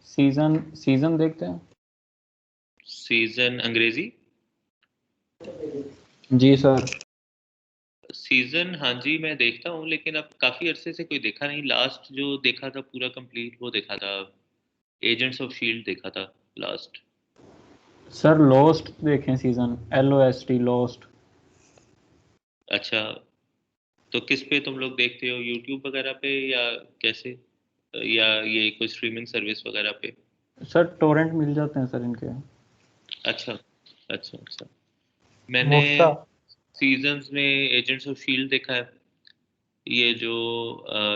Season season देखते हैं। Season अंग्रेजी? जी सर। सीजन हाँ जी मैं देखता हूँ, लेकिन अब काफी अरसे से कोई देखा नहीं। लास्ट जो देखा था पूरा कंप्लीट वो देखा था, एजेंट्स ऑफ शील्ड देखा था लास्ट। सर लॉस्ट देखें सीजन, LOST लॉस्ट। अच्छा, तो किस पे तुम लोग देखते हो, यूट्यूब वगैरह पे या कैसे, या ये कोई स्ट्रीमिंग सर्विस वगैरह पे? सर टोरेंट मिल जाते हैं सर इनके। अच्छा अच्छा अच्छा। मैंने मुफ्ता। सीजन्स में एजेंट्स ऑफ शील्ड देखा है। ये जो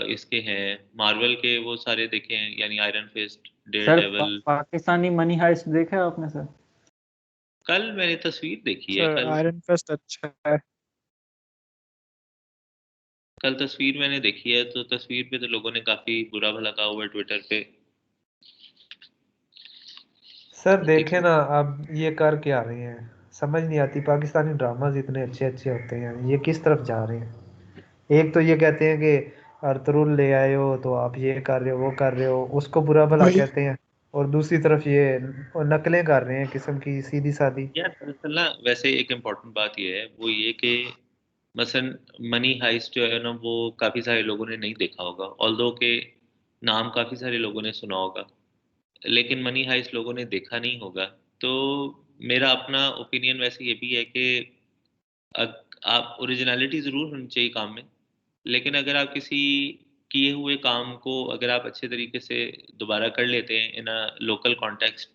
इसके हैं मार्वल के वो सारे देखे हैं, यानी Iron Fist, Daredevil. Pakistani Money Heist देखा है आपने सर? कल मैंने तस्वीर देखी है, सर कल आयरन फेस्ट अच्छा है। कल तस्वीर मैंने देखी है, तो तस्वीर पे तो लोगों ने काफी बुरा भला कहा हुआ है ट्विटर पे। सर देखे देखिए, ना, अब ये कर क्या रहे हैं, समझ नहीं आती। पाकिस्तानी ड्रामाज इतने अच्छे अच्छे होते हैं, ये किस तरफ जा रहे हैं। एक तो ये कहते हैं कि अर्तुरुल ले आए हो तो आप ये कर रहे हो वो कर रहे हो, उसको बुरा भला वही कहते हैं। और दूसरी तरफ ये नकलें कर रहे हैं किस्म की, सीधी सादी। यार दरअसल ना वैसे एक इम्पोर्टेंट बात ये है, वो ये कि मसलन मनी हाइस्ट जो है ना वो काफी सारे लोगों ने नहीं देखा होगा, ऑल्दो के नाम काफी सारे लोगों ने सुना होगा, लेकिन मनी हाइस्ट लोगों ने देखा नहीं होगा। तो मेरा अपना ओपिनियन वैसे ये भी है कि आप ओरिजिनलिटी ज़रूर होनी चाहिए काम में, लेकिन अगर आप किसी किए हुए काम को अगर आप अच्छे तरीके से दोबारा कर लेते हैं इन अ लोकल कॉन्टेक्स्ट,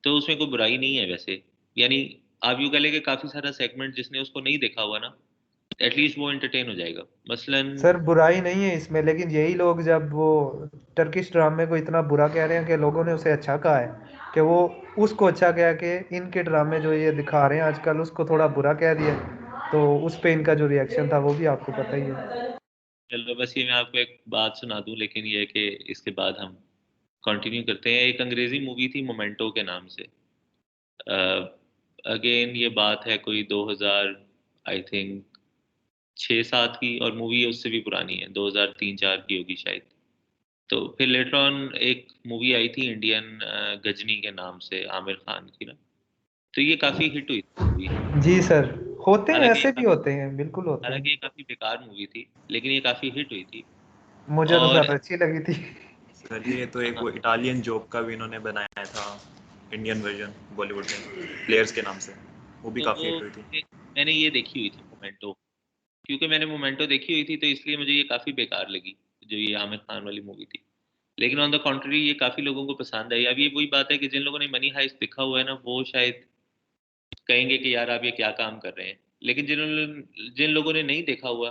तो उसमें कोई बुराई नहीं है वैसे। यानी आप यूँ कह लें कि काफ़ी सारा सेगमेंट जिसने उसको नहीं देखा हुआ ना, एटलीस्ट वो एंटरटेन हो जाएगा। मसलन सर बुराई नहीं है इसमें, लेकिन यही लोग जब वो टर्किश ड्रामे को इतना बुरा कह रहे हैं कि लोगों ने उसे अच्छा कहा है, कि वो उसको अच्छा कह के इनके ड्रामे जो ये दिखा रहे हैं आजकल उसको थोड़ा बुरा कह दिया, तो उस पे इनका जो रिएक्शन था वो भी आपको पता ही है। चलो बस ये मैं आपको एक बात सुना दूं, लेकिन ये है कि इसके बाद हम कंटिन्यू करते हैं। एक अंग्रेजी मूवी थी मोमेंटो के नाम से। अगेन ये बात है कोई 2000 आई थिंक 6-7 की, और मूवी उससे भी पुरानी है, 2003-4 की होगी शायद। तो फिर लेटर ऑन एक मूवी आई थी इंडियन, गजनी के नाम से, आमिर खान की ना। तो ये काफ़ी हिट हुई थी मूवी। जी सर, होते हैं, हालांकि ये ऐसे भी काफ़ी होते हैं, बिल्कुल होते हालांकि ये हैं। काफ़ी बेकार मूवी थी, लेकिन ये काफ़ी हिट हुई थी। मुझे तो और सर अच्छी लगी थी। सर ये तो एक हाँ, वो इटालियन जॉब का भी इन्होंने बनाया था, इंडियन वर्जन बॉलीवुड में, प्लेयर्स के नाम से। वो भी तो काफ़ी वो हिट हुई थी। मैंने ये देखी हुई थी मोमेंटो। क्योंकि मैंने मोमेंटो देखी हुई थी तो इसलिए मुझे ये काफ़ी बेकार लगी, जो ये आमिर खान वाली मूवी थी। लेकिन ऑन द कॉन्ट्री ये काफ़ी लोगों को पसंद आई। अब ये वही बात है कि जिन लोगों ने मनी हाइस्ट देखा हुआ है ना, वो शायद कहेंगे कि यार आप ये क्या काम कर रहे हैं, लेकिन जिन लोगों ने नहीं देखा हुआ,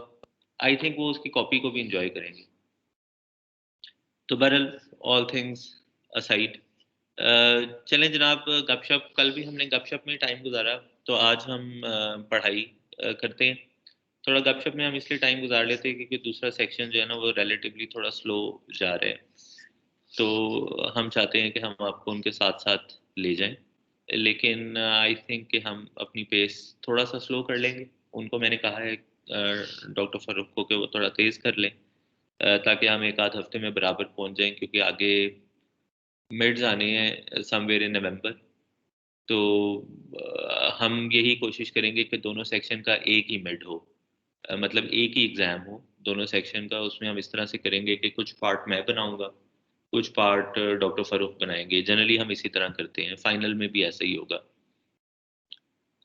आई थिंक वो उसकी कॉपी को भी इंजॉय करेंगे। तो बहरहाल, ऑल थिंग्स असाइड, चलें जनाब, गपशप कल भी हमने गपशप में टाइम गुजारा, तो आज हम पढ़ाई करते हैं। थोड़ा गपशप में हम इसलिए टाइम गुजार लेते हैं क्योंकि दूसरा सेक्शन जो है ना वो रिलेटिवली थोड़ा स्लो जा रहा है, तो हम चाहते हैं कि हम आपको उनके साथ साथ ले जाएं। लेकिन आई थिंक कि हम अपनी पेस थोड़ा सा स्लो कर लेंगे। उनको मैंने कहा है डॉक्टर फारूक को कि वो थोड़ा तेज़ कर लें, ताकि हम एक आध हफ्ते में बराबर पहुंच जाएं, क्योंकि आगे मिड्स आने हैं समवेयर इन नवंबर। तो हम यही कोशिश करेंगे कि दोनों सेक्शन का एक ही मिड हो, मतलब एक ही एग्ज़ाम हो दोनों सेक्शन का। उसमें हम इस तरह से करेंगे कि कुछ पार्ट मैं बनाऊंगा, कुछ पार्ट डॉक्टर फारूक बनाएंगे। जनरली हम इसी तरह करते हैं, फाइनल में भी ऐसा ही होगा।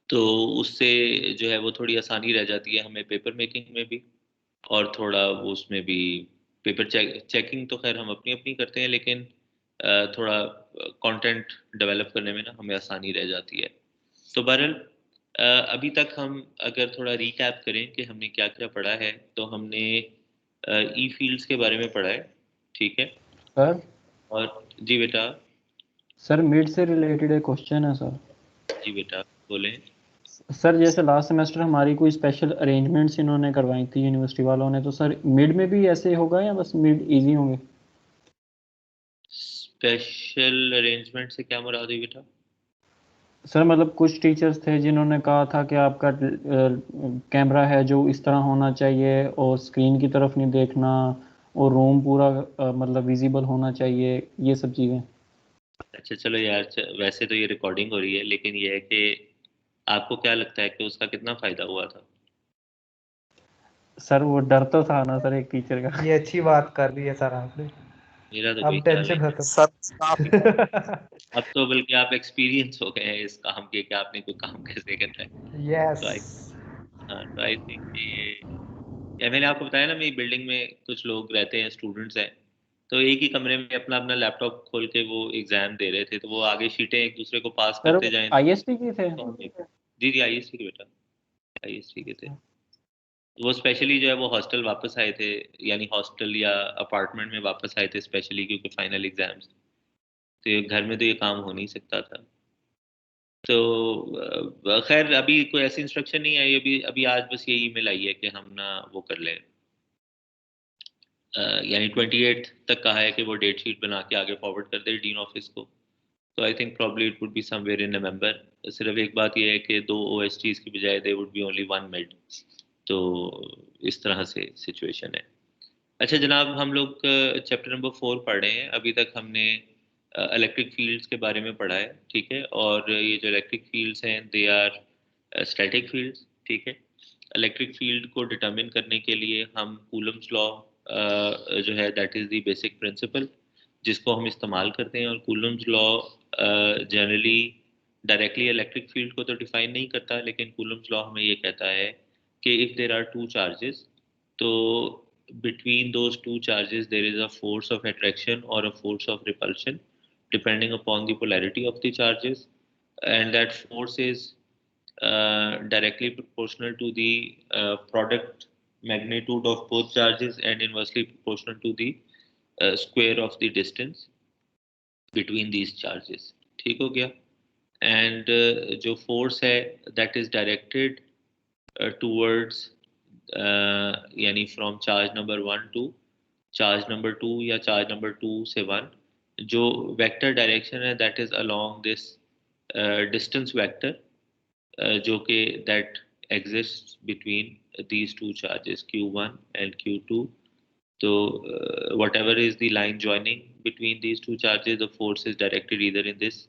तो उससे जो है वो थोड़ी आसानी रह जाती है हमें पेपर मेकिंग में भी, और थोड़ा वो उसमें भी पेपर चेकिंग तो खैर हम अपनी अपनी करते हैं, लेकिन थोड़ा कंटेंट डेवलप करने में ना हमें आसानी रह जाती है। तो बहरहाल, अभी तक हम अगर थोड़ा रिकैप करें कि हमने क्या क्या पढ़ा है, तो हमने ई फील्ड्स के बारे में पढ़ा है, ठीक है। सर और जी बेटा। सर मिड से रिलेटेड एक क्वेश्चन है सर। जी बेटा, बोलें। सर जैसे लास्ट सेमेस्टर हमारी कोई स्पेशल अरेंजमेंट्स इन्होंने करवाई थी यूनिवर्सिटी वालों ने, तो सर मिड में भी ऐसे होगा या बस मिड इजी होंगे? स्पेशल अरेंजमेंट से क्या मुराद है बेटा? सर मतलब कुछ टीचर्स थे जिन्होंने कहा था कि आपका कैमरा है जो इस तरह होना चाहिए और स्क्रीन की तरफ नहीं देखना, और रूम पूरा मतलब विजिबल होना चाहिए, ये सब चीज़ें। अच्छा चलो यार, वैसे तो ये रिकॉर्डिंग हो रही है, लेकिन ये है कि आपको क्या लगता है कि उसका कितना फायदा हुआ था? सर वो डर तो था ना सर एक टीचर का। ये अच्छी बात कर दी है सर आपने। मेरा तो कोई अब ख्याल नहीं। टेंशन खत्म। सर काफी अब तो बल्कि आप एक्सपीरियंस हो गए हैं इस काम के कि आपने कोई काम कैसे करना है। यस। तो आई हाँ, तो आई थिंक कि ये, या मैंने आपको बताया ना, मेरी बिल्डिंग में कुछ लोग रहते हैं, स्टूडेंट्स हैं, तो एक ही कमरे में अपना अपना लैपटॉप खोल के वो एग्जाम दे रहे थे, तो वो आगे शीटें एक दूसरे को पास सर करते वो जाएं। आईएसटी की थे। तो जी जी, आईएससी के बेटा, आईएससी के थे। वो स्पेशली जो है वो हॉस्टल वापस आए थे, यानी हॉस्टल या अपार्टमेंट में वापस आए थे स्पेशली, क्योंकि फाइनल एग्जाम्स, तो ये घर में तो ये काम हो नहीं सकता था। तो खैर अभी कोई ऐसी इंस्ट्रक्शन नहीं आई, अभी अभी आज बस ये ईमेल आई है कि हम ना वो कर लें, यानी 28 तक कहा है कि वो डेट शीट बना के आगे फॉरवर्ड कर दे डीन ऑफिस को। तो I think probably it would be somewhere in November. सिर्फ एक बात ये है कि 2 OSTs की बजाय they would be only 1 mid. तो इस तरह से सिचुएशन है। अच्छा जनाब, हम लोग चैप्टर नंबर 4 पढ़ रहे हैं। अभी तक हमने इलेक्ट्रिक फील्ड्स के बारे में पढ़ा है, ठीक है। और ये जो इलेक्ट्रिक फील्ड्स हैं दे आर स्टैटिक फील्ड्स, ठीक है। इलेक्ट्रिक फील्ड को डिटरमिन करने के लिए हम कूलम्स लॉ जो है that is the basic principle जिसको हम इस्तेमाल करते हैं। और Coulomb's law generally directly electric field को तो डिफाइन नहीं करता, लेकिन कूलम्स लॉ हमें ये कहता है कि if there are two charges, तो between those two charges there is a force of attraction or a force of repulsion depending upon the polarity of the charges, and that force is directly proportional to the product magnitude of both charges and inversely proportional to the square of the distance between these charges। ठीक हो गया। And जो force है that is directed towards, यानी from charge number 1 to charge number 2 या charge number 2 से 1, जो vector direction है that is along this distance vector जो कि that exist between these two charges Q1 and Q2। so whatever is the line joining between these two charges, the force is directed either in this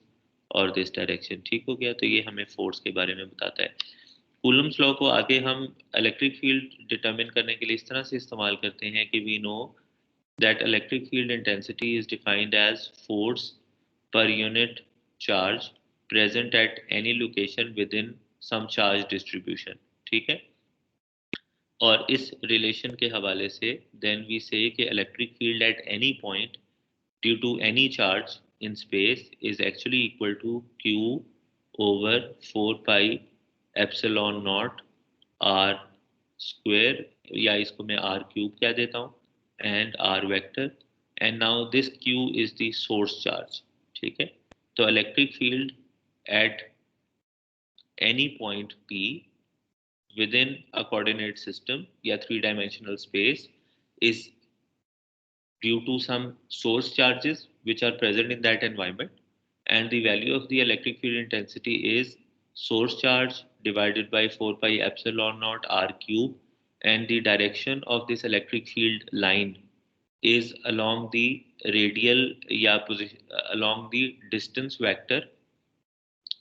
or this direction। ठीक हो गया। तो ये हमें force के बारे में बताता है। कूलम्स लॉ को आगे हम इलेक्ट्रिक फील्ड डिटरमिन करने के लिए इस तरह से इस्तेमाल करते हैं कि we know that electric field intensity is defined as force per unit charge present at any location within some charge distribution. ठीक है। और इस रिलेशन के हवाले से देन वी से कि electric field at any point due to any charge in space is actually equal to Q over 4 pi epsilon naught R square, या इसको मैं R क्यूब कह देता हूँ, and R vector. And now this Q is the source charge. ठीक है। तो electric field at any point P within a coordinate system या 3-dimensional space is due to some source charges which are present in that environment, and the value of the electric field intensity is source charge divided by 4 pi epsilon naught R cube, and the direction of this electric field line is along the radial या along the distance vector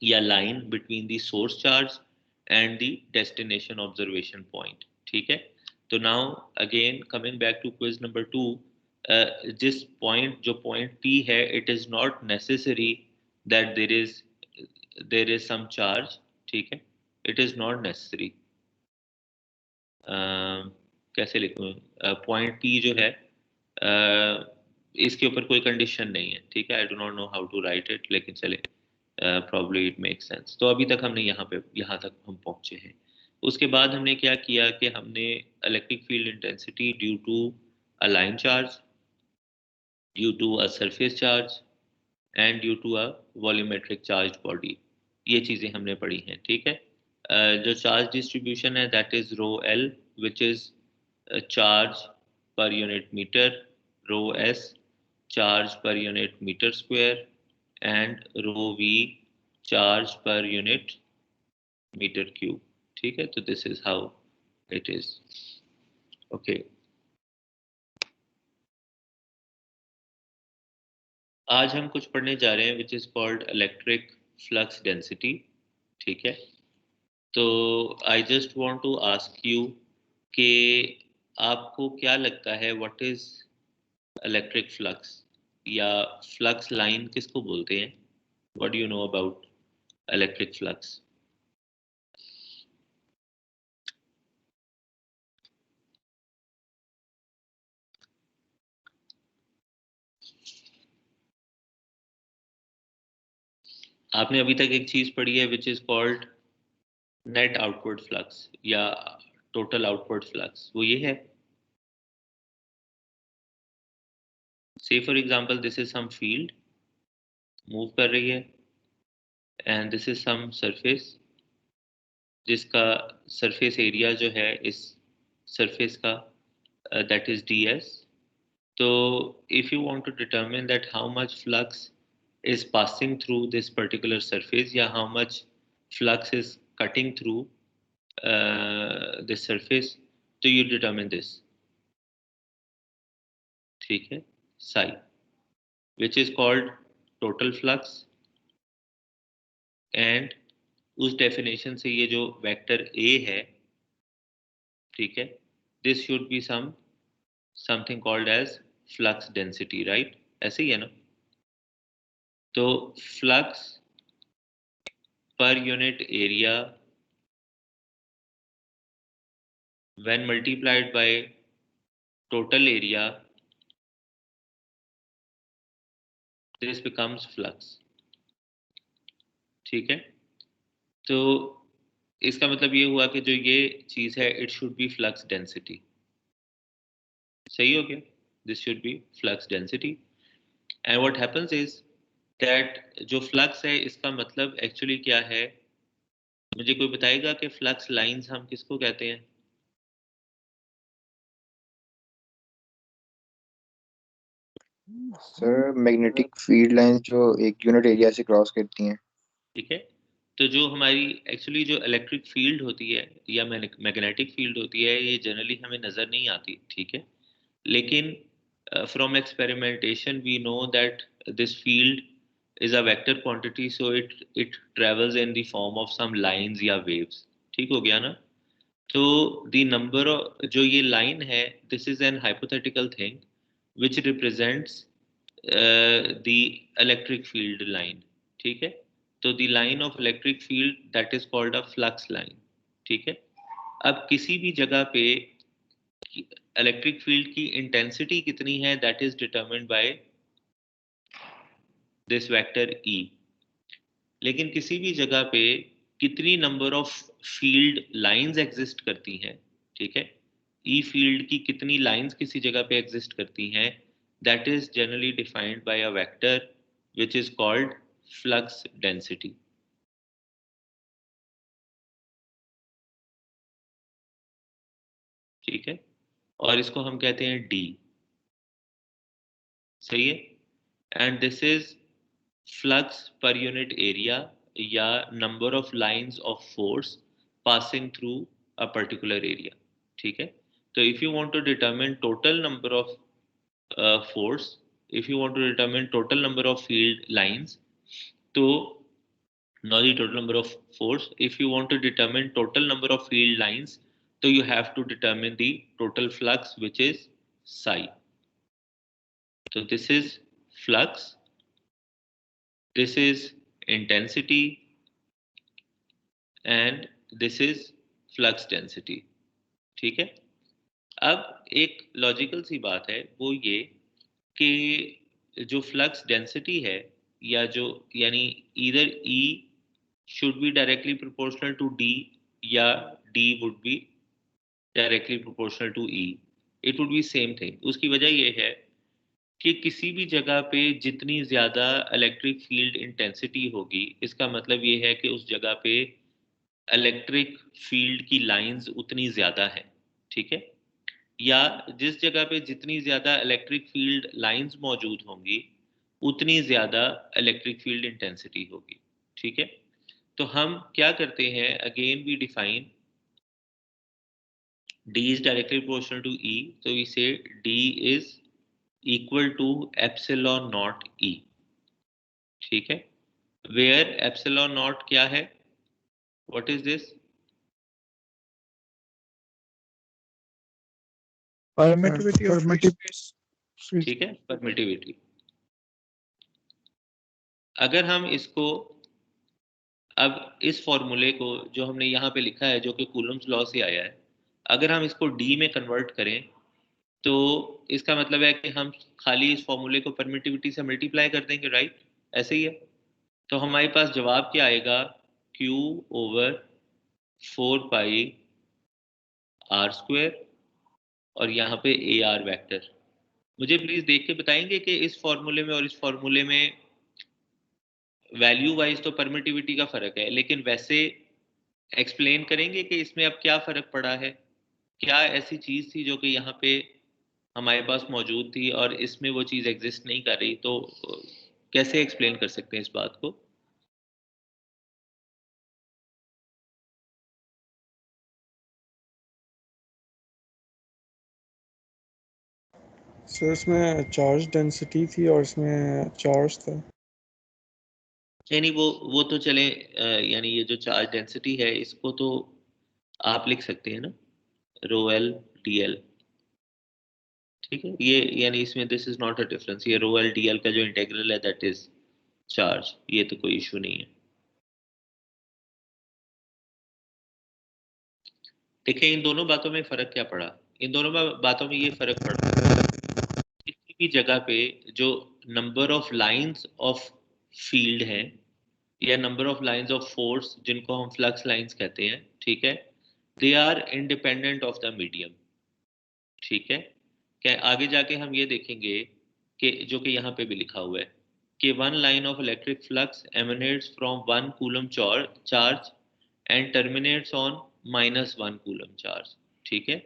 या line between the source charge and the destination observation point। ठीक है। तो now again coming back to quiz number 2, जिस point जो point P है, it is not necessary that there is some charge। ठीक है। it is not necessary। कैसे लिखूं? point P जो है इसके ऊपर कोई कंडीशन नहीं है। ठीक है। I do not know how to write it, लेकिन चले प्रॉब्ली इट मेक सेंस। तो अभी तक हमने यहाँ तक हम पहुंचे हैं। उसके बाद हमने क्या किया कि हमने electric field intensity due to a line charge, due to a surface charge and due to a volumetric charge body, ये चीज़ें हमने पढ़ी हैं। ठीक है। जो चार्ज डिस्ट्रीब्यूशन है that is rho L which is charge per unit metre, rho S charge per unit metre square, and rho V charge per unit metre cube. ठीक है। तो this is how it is. Okay. आज हम कुछ पढ़ने जा रहे हैं which is called electric flux density, ठीक है। तो I just want to ask you कि आपको क्या लगता है व्हाट इज़ इलेक्ट्रिक फ्लक्स, या फ्लक्स लाइन किसको बोलते हैं? What do you know about electric flux? आपने अभी तक एक चीज़ पढ़ी है which is called net outward flux या टोटल आउटवर्ड फ्लक्स, वो ये है। Say for example this is some field move कर रही है, and this is some surface जिसका सरफेस एरिया जो है इस सरफेस का दैट इज डी एस। तो if you want to determine that how much flux is passing through this particular surface, या how much flux is cutting through this surface, तो you determine this, ठीक है, psi, which is called total flux, and उस definition से ये जो vector A है, ठीक है, this should be something called as flux density, right? ऐसे ही है ना? तो flux per unit area when multiplied by total area, this becomes flux, ठीक है। तो इसका मतलब ये हुआ कि जो ये चीज़ है it should B flux density, सही हो गया, this should be flux density. And what happens is that जो फ्लक्स है इसका मतलब एक्चुअली क्या है, मुझे कोई बताएगा कि फ्लक्स लाइंस हम किसको कहते हैं? सर मैग्नेटिक फील्ड लाइंस जो एक यूनिट एरिया से क्रॉस करती हैं। ठीक है, तो जो हमारी एक्चुअली जो इलेक्ट्रिक फील्ड होती है या मैग्नेटिक फील्ड होती है ये जनरली हमें नज़र नहीं आती, ठीक है, लेकिन from experimentation we know that this field is a vector quantity, so it travels in the form of some lines या waves, ठीक हो गया ना? तो the number of जो ये line है, this is an hypothetical thing which represents the electric field line, ठीक है। तो the line of electric field that is called a flux line, ठीक है। अब किसी भी जगह पे इलेक्ट्रिक फील्ड की इंटेंसिटी कितनी है that is determined by this vector E, लेकिन किसी भी जगह पे कितनी number of field lines exist करती हैं, ठीक है, ई फील्ड की कितनी लाइंस किसी जगह पे एग्जिस्ट करती हैं, that is generally defined by a vector which is called flux density, ठीक है, और इसको हम कहते हैं डी, सही है। And this is flux per unit area या number of lines of force passing through a particular area, ठीक है। तो if you want to determine total number of force, if you want to determine total number of field lines, तो not the total number of force, if you want to determine total number of field lines, so you have to determine the total flux which is psi. So this is flux, this is intensity, and this is flux density, ठीक है। अब एक logical सी बात है वो ये कि जो फ्लक्स डेंसिटी है या जो यानी either E should be directly proportional to D या D would be directly proportional to E, it would be same thing. उसकी वजह ये है कि किसी भी जगह पे जितनी ज़्यादा इलेक्ट्रिक फील्ड इंटेंसिटी होगी इसका मतलब ये है कि उस जगह पे इलेक्ट्रिक फील्ड की लाइंस उतनी ज़्यादा है, ठीक है, या जिस जगह पे जितनी ज़्यादा इलेक्ट्रिक फील्ड लाइंस मौजूद होंगी उतनी ज़्यादा इलेक्ट्रिक फील्ड इंटेंसिटी होगी, ठीक है। तो हम क्या करते हैं, again we define D is directly proportional to E, so we say D is equal to epsilon naught E, ठीक है। वेयर एप्सिलॉन नॉट क्या है, what is this? Permittivity of free ठीक है, परमिटिविटी। अगर हम इसको, अब इस फॉर्मूले को जो हमने यहाँ पे लिखा है जो कि कूलम्स लॉ से आया है, अगर हम इसको डी में कन्वर्ट करें तो इसका मतलब है कि हम खाली इस फॉर्मूले को परमिटिविटी से मल्टीप्लाई कर देंगे, राइट? ऐसे ही है। तो हमारे पास जवाब क्या आएगा, Q over 4 pi R square और यहाँ पे ए आर वैक्टर। मुझे प्लीज देख के बताएंगे कि इस फॉर्मूले में और इस फॉर्मूले में वैल्यू वाइज तो परमिटिविटी का फर्क है, लेकिन वैसे एक्सप्लेन करेंगे कि इसमें अब क्या फ़र्क पड़ा है, क्या ऐसी चीज़ थी जो कि यहाँ पे हमारे पास मौजूद थी और इसमें वो चीज़ एग्जिस्ट नहीं कर रही, तो कैसे एक्सप्लेन कर सकते हैं इस बात को? सर इसमें चार्ज डेंसिटी थी और इसमें चार्ज था। नहीं वो तो चले, यानी ये जो चार्ज डेंसिटी है इसको तो आप लिख सकते हैं ना, रो एल डी एल। ठीक है, ये यानी इसमें this is not a difference, ये रो एल डी एल का जो इंटीग्रल है दैट इज चार्ज, ये तो कोई इशू नहीं है। देखिए इन दोनों बातों में फर्क क्या पड़ा, इन दोनों बातों में ये फर्क पड़ा, किसी भी जगह पे जो number of lines of field है या number of lines of force जिनको हम फ्लक्स लाइंस कहते हैं, ठीक है, they are independent of the medium. ठीक है, क्या आगे जाके हम ये देखेंगे कि जो कि यहाँ पे भी लिखा हुआ है कि one line of electric flux emanates from 1 coulomb charge and terminates on -1 coulomb charge. ठीक है,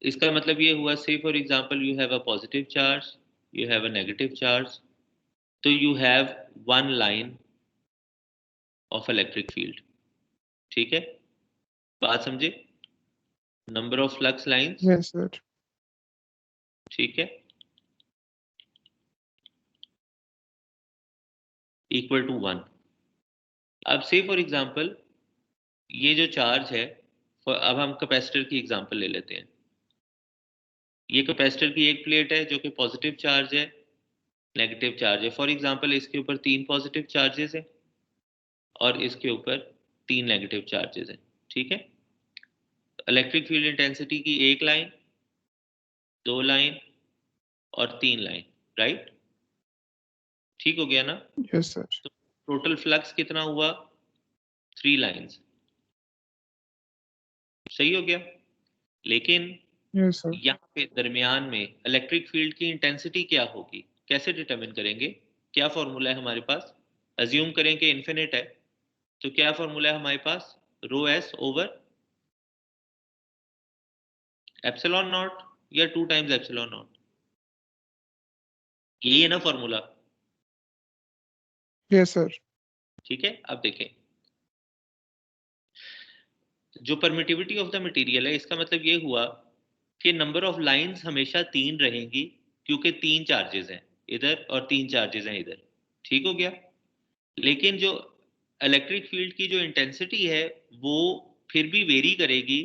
इसका मतलब ये हुआ, say for example you have a positive charge, you have a negative charge, तो you have one line of electric field. ठीक है, बात समझे? Number of flux lines, yes sir. ठीक है, इक्वल टू 1। अब से फॉर एग्जांपल ये जो चार्ज है, अब हम कैपेसिटर की एग्जांपल ले लेते हैं। ये कैपेसिटर की एक प्लेट है जो कि पॉजिटिव चार्ज है, नेगेटिव चार्ज है। फॉर एग्जांपल इसके ऊपर 3 पॉजिटिव चार्जेस हैं और इसके ऊपर 3 नेगेटिव चार्जेस हैं। ठीक है, इलेक्ट्रिक फील्ड इंटेंसिटी की एक लाइन, 2 लाइन और 3 लाइन, राइट? ठीक हो गया ना? Yes sir. तो टोटल फ्लक्स कितना हुआ, 3 लाइंस, सही हो गया। लेकिन यस सर। यहाँ पे दरमियान में इलेक्ट्रिक फील्ड की इंटेंसिटी क्या होगी, कैसे डिटरमिन करेंगे? क्या फॉर्मूला है हमारे पास? अज्यूम करें कि इन्फिनिट है, तो क्या फॉर्मूला है हमारे पास? Rho S over epsilon not या 2 टाइम्स एप्सिलॉन नॉट, यही है ना फॉर्मूला? Yes sir. ठीक है, अब देखें जो परमिटिविटी ऑफ द मटेरियल है, इसका मतलब ये हुआ कि नंबर ऑफ लाइंस हमेशा 3 रहेंगी क्योंकि 3 चार्जेस हैं इधर और 3 चार्जेस हैं इधर। ठीक हो गया। लेकिन जो इलेक्ट्रिक फील्ड की जो इंटेंसिटी है वो फिर भी वेरी करेगी।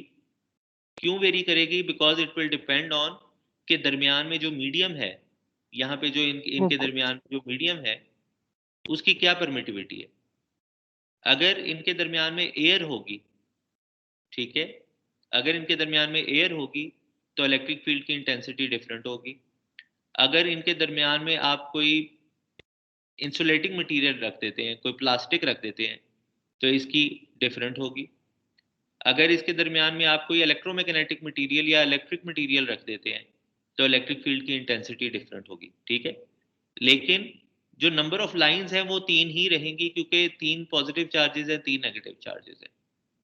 क्यों वेरी करेगी? Because it will depend on के दरमियान में जो मीडियम है, यहाँ पे जो इनके दरमियान में जो मीडियम है उसकी क्या परमिटिविटी है। अगर इनके दरमियान में एयर होगी, ठीक है, अगर इनके दरमियान में एयर होगी तो इलेक्ट्रिक फील्ड की इंटेंसिटी डिफरेंट होगी। अगर इनके दरमियान में आप कोई इंसुलेटिंग मटेरियल रख देते हैं, कोई प्लास्टिक रख देते हैं, तो इसकी डिफरेंट होगी। अगर इसके दरमियान में आप कोई इलेक्ट्रोमैग्नेटिक मटेरियल या इलेक्ट्रिक मटेरियल रख देते हैं तो इलेक्ट्रिक फील्ड की इंटेंसिटी डिफरेंट होगी। ठीक है, लेकिन जो नंबर ऑफ लाइंस हैं वो 3 ही रहेंगी क्योंकि 3 पॉजिटिव चार्जेस हैं, 3 नेगेटिव चार्जेस हैं।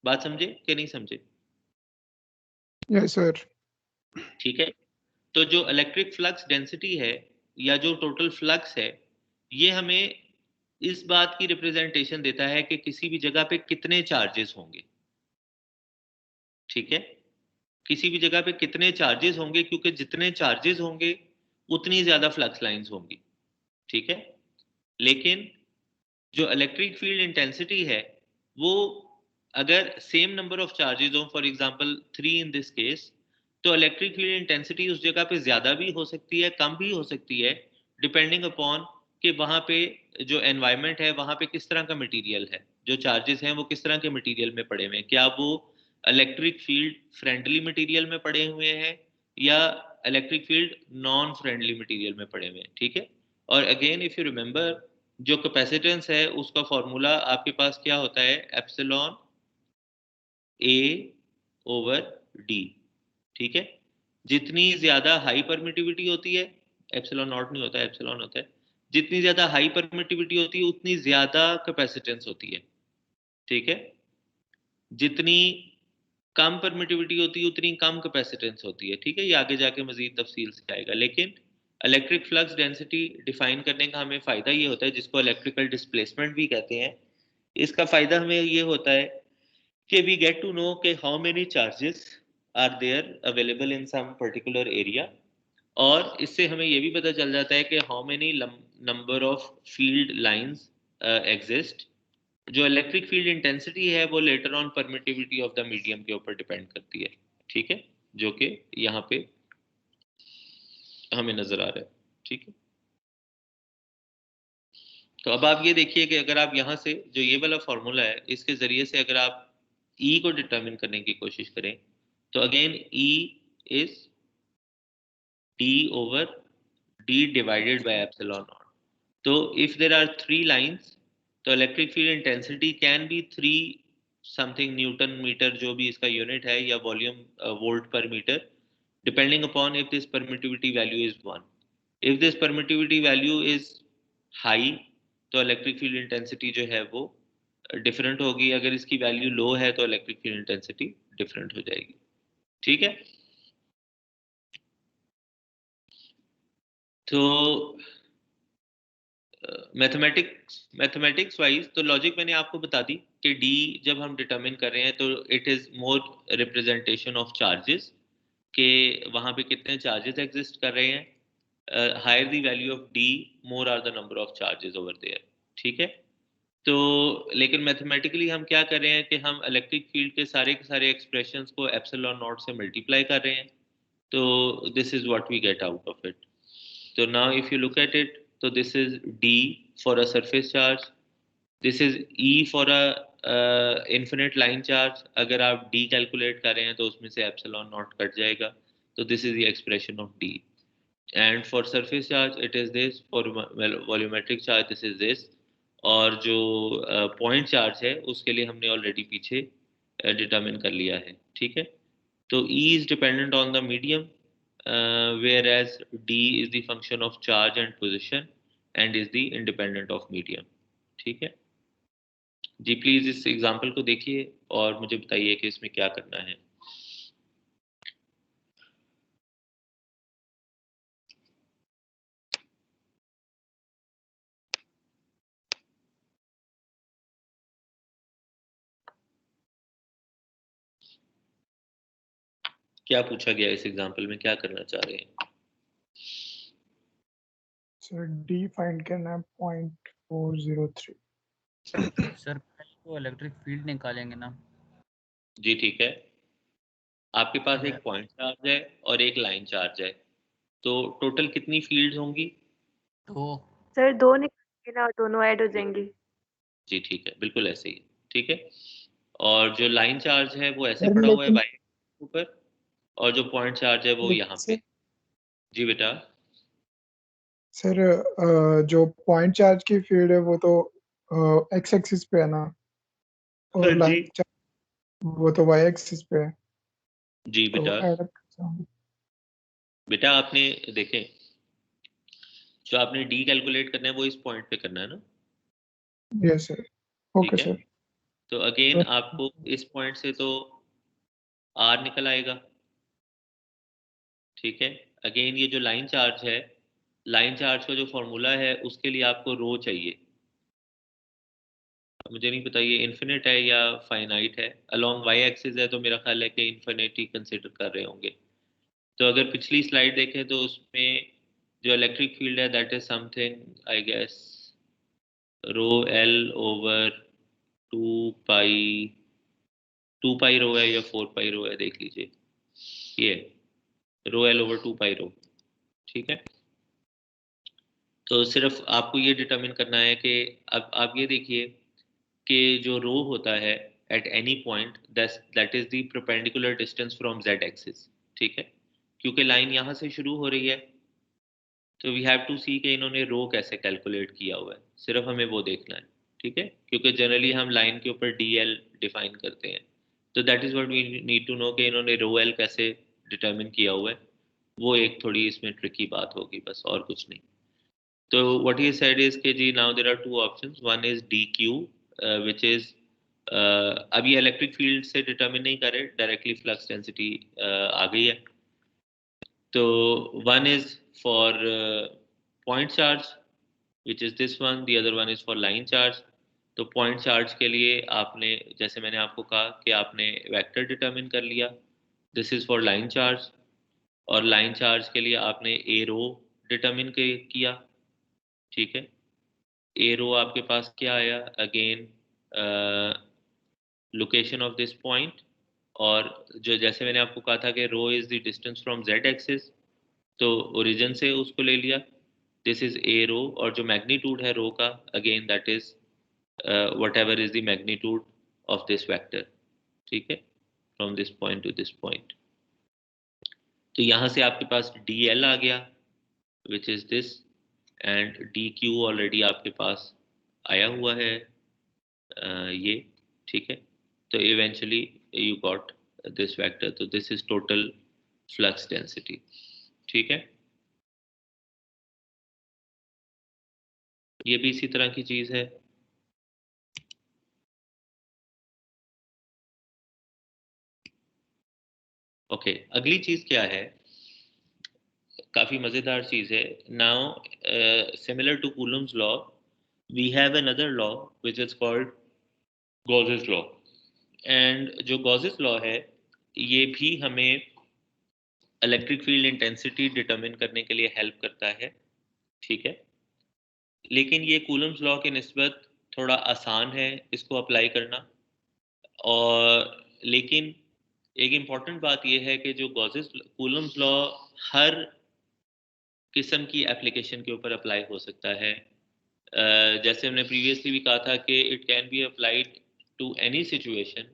बात समझे कि नहीं समझे? Yes sir. ठीक है, तो जो इलेक्ट्रिक फ्लक्स डेंसिटी है या जो टोटल फ्लक्स है, ये हमें इस बात की रिप्रेजेंटेशन देता है कि किसी भी जगह पे कितने चार्जेस होंगे। ठीक है, किसी भी जगह पे कितने चार्जेस होंगे, क्योंकि जितने चार्जेस होंगे उतनी ज्यादा फ्लक्स लाइंस होंगी। ठीक है, लेकिन जो इलेक्ट्रिक फील्ड इंटेंसिटी है वो अगर सेम नंबर ऑफ चार्जेस हो, for example 3 in this case, तो इलेक्ट्रिक फील्ड इंटेंसिटी उस जगह पे ज़्यादा भी हो सकती है, कम भी हो सकती है, डिपेंडिंग अपॉन कि वहाँ पे जो एनवायरनमेंट है वहाँ पे किस तरह का मटेरियल है, जो चार्जेस हैं वो किस तरह के मटेरियल में पड़े हुए हैं, क्या वो इलेक्ट्रिक फील्ड फ्रेंडली मटेरियल में पड़े हुए हैं या electric field non friendly material में पड़े हुए हैं, ठीक है। और अगेन इफ यू रिमेंबर, जो कैपेसिटेंस है उसका फॉर्मूला आपके पास क्या होता है, एप्सिलॉन ए ओवर डी, ठीक है। जितनी ज्यादा हाई परमिटिविटी होती है, एप्सिलॉन नॉट नहीं होता है, एप्सिलॉन होता है, जितनी ज्यादा हाई परमिटिविटी होती है उतनी ज्यादा कैपेसिटेंस होती है, ठीक है। जितनी कम परमिटिविटी होती है उतनी कम कैपेसिटेंस होती है, ठीक है। ये आगे जाके मजीद तफसील से आएगा, लेकिन इलेक्ट्रिक फ्लक्स डेंसिटी डिफाइन करने का हमें फ़ायदा ये होता है, जिसको इलेक्ट्रिकल डिस्प्लेसमेंट भी कहते हैं। इसका फ़ायदा हमें ये होता है कि वी गेट टू नो कि how many charges are there available in some particular area, और इससे हमें ये भी पता चल जाता है कि how many number of field lines exist. जो इलेक्ट्रिक फील्ड इंटेंसिटी है वो later on permittivity of the medium के ऊपर डिपेंड करती है, ठीक है, जो कि यहाँ पे हमें नजर आ रहा है, ठीक है। तो अब आप ये देखिए कि अगर आप यहाँ से जो ये वाला फॉर्मूला है इसके जरिए से अगर आप E को डिटरमिन करने की कोशिश करें, तो again E is D over D divided by epsilon naught. तो इफ देर आर 3 लाइंस, तो electric field intensity can be 3 something newton metre, जो भी इसका यूनिट है, या volume volt per metre, depending upon if this permittivity value is 1। If this permittivity value is high, तो electric field intensity जो है वो डिफरेंट होगी, अगर इसकी वैल्यू लो है तो इलेक्ट्रिक फील्ड इंटेंसिटी डिफरेंट हो जाएगी, ठीक है। तो मैथमेटिक्स वाइज तो लॉजिक मैंने आपको बता दी कि डी जब हम डिटरमिन कर रहे हैं तो it is more representation of charges, कि वहाँ पे कितने चार्जेस एग्जिस्ट कर रहे हैं। Higher the value of D, more are the number of charges over there, ठीक है। तो लेकिन मैथमेटिकली हम क्या कर रहे हैं कि हम इलेक्ट्रिक फील्ड के सारे एक्सप्रेशंस को एप्सिलॉन नॉट से मल्टीप्लाई कर रहे हैं, तो this is what we get out of it. So now if you look at it, so this is D for a surface charge, this is E for a infinite line charge। अगर आप D calculate कर रहे हैं तो उसमें से epsilon not cut जाएगा, तो this is the expression of D। And for surface charge it is this, for volumetric charge this is this, और जो पॉइंट चार्ज है उसके लिए हमने ऑलरेडी पीछे डिटरमिन कर लिया है, ठीक है। तो E is dependent on the medium, whereas D is the function of charge and position and is the independent of medium, ठीक है जी। प्लीज इस एग्जांपल को देखिए और मुझे बताइए कि इसमें क्या करना है। क्या पूछा गया इस एग्जांपल में, क्या करना चाह रहे हैं? सर डी फाइंड करना है 0.403। सर तो इलेक्ट्रिक फील्ड निकालेंगे ना। जी ठीक है, आपके पास एक पॉइंट चार्ज है और एक लाइन चार्ज है, तो टोटल कितनी फील्ड होंगी? तो सर 2 निकालेंगे ना, दोनों ऐड हो जाएंगी। जी ठीक है, बिल्कुल ऐसे ही, ठीक है। और जो लाइन चार्ज है वो ऐसे सर पड़ा हुआ है लेकिन वाई ऊपर, और जो पॉइंट चार्ज है वो यहाँ पे। जी बेटा। सर जो पॉइंट चार्ज की फील्ड है वो तो एक्स एक्सिस पे है ना, और जी लाइन चार्ज वो तो वाई एक्सिस पे है, जी तो बेटा। Add up. बेटा आपने देखें, जो आपने डी कैलकुलेट करना है वो इस पॉइंट पे करना है ना। यस सर, ओके ठीक है, सर। तो अगेन आपको इस पॉइंट से तो आर निकल आएगा, ठीक है। अगेन ये जो लाइन चार्ज है, लाइन चार्ज का जो फॉर्मूला है उसके लिए आपको रो चाहिए। मुझे नहीं पता ये इन्फिनिट है या फाइनाइट है, अलोंग वाई एक्सिस है तो मेरा ख्याल है कि इन्फिनिट ही कंसिडर कर रहे होंगे। तो अगर पिछली स्लाइड देखें तो उसमें जो इलेक्ट्रिक फील्ड है that is something I guess rho L over 2 pi rho है या 4 पाई रो है, देख लीजिए, ये रो एल ओवर 2 पाई रो, ठीक है। तो सिर्फ आपको ये डिटरमिन करना है कि अब आप ये देखिए कि जो रो होता है eight any point that is the perpendicular distance from Z axis, ठीक है, क्योंकि लाइन यहाँ से शुरू हो रही है, तो वी हैव टू सी कि इन्होंने रो कैसे कैलकुलेट किया हुआ है, सिर्फ हमें वो देखना है, ठीक है, क्योंकि जनरली हम लाइन के ऊपर डी एल डिफाइन करते हैं, तो that is what we need to know कि इन्होंने रो एल कैसे डिटरमिन किया हुआ है, वो एक थोड़ी इसमें ट्रिकी बात होगी, बस और कुछ नहीं। तो what he said is कि जी now there are two options, one is DQ which is अब ये इलेक्ट्रिक फील्ड से डिटरमिन नहीं करे, डायरेक्टली फ्लक्स डेंसिटी आ गई है। तो one is for point charge which is this one, the other one is for line charge। तो point charge के लिए आपने, जैसे मैंने आपको कहा कि आपने वेक्टर डिटरमिन कर लिया, this is for line charge, और लाइन चार्ज के लिए आपने ए रो डिटरमिन किया, ठीक है। ए रो आपके पास क्या आया, again location of this point, और जो जैसे मैंने आपको कहा था कि rho is the distance from Z axis, तो ओरिजिन से उसको ले लिया, दिस इज ए रो, और जो मैग्नीट्यूड है रो का, again that is whatever is the magnitude of this vector, ठीक है, from this point to this point। तो यहाँ से आपके पास dl आ गया which is this, and dq already आपके पास आया हुआ है ये, ठीक है। तो eventually you got this vector, तो this is total flux density, ठीक है। ये भी इसी तरह की चीज है। ओके, अगली चीज क्या है, काफी मजेदार चीज है। Now similar to Coulomb's law we have another law which is called Gauss's law, and जो गॉसेस लॉ है ये भी हमें इलेक्ट्रिक फील्ड इंटेंसिटी डिटरमिन करने के लिए हेल्प करता है, ठीक है। लेकिन ये कूलम्स लॉ के निस्बत थोड़ा आसान है इसको अप्लाई करना, और लेकिन एक इम्पॉर्टेंट बात यह है कि जो गॉसेस कूलम्स लॉ हर किस्म की एप्लीकेशन के ऊपर अप्लाई हो सकता है। जैसे हमने प्रीवियसली भी कहा था कि it can be applied to any situation,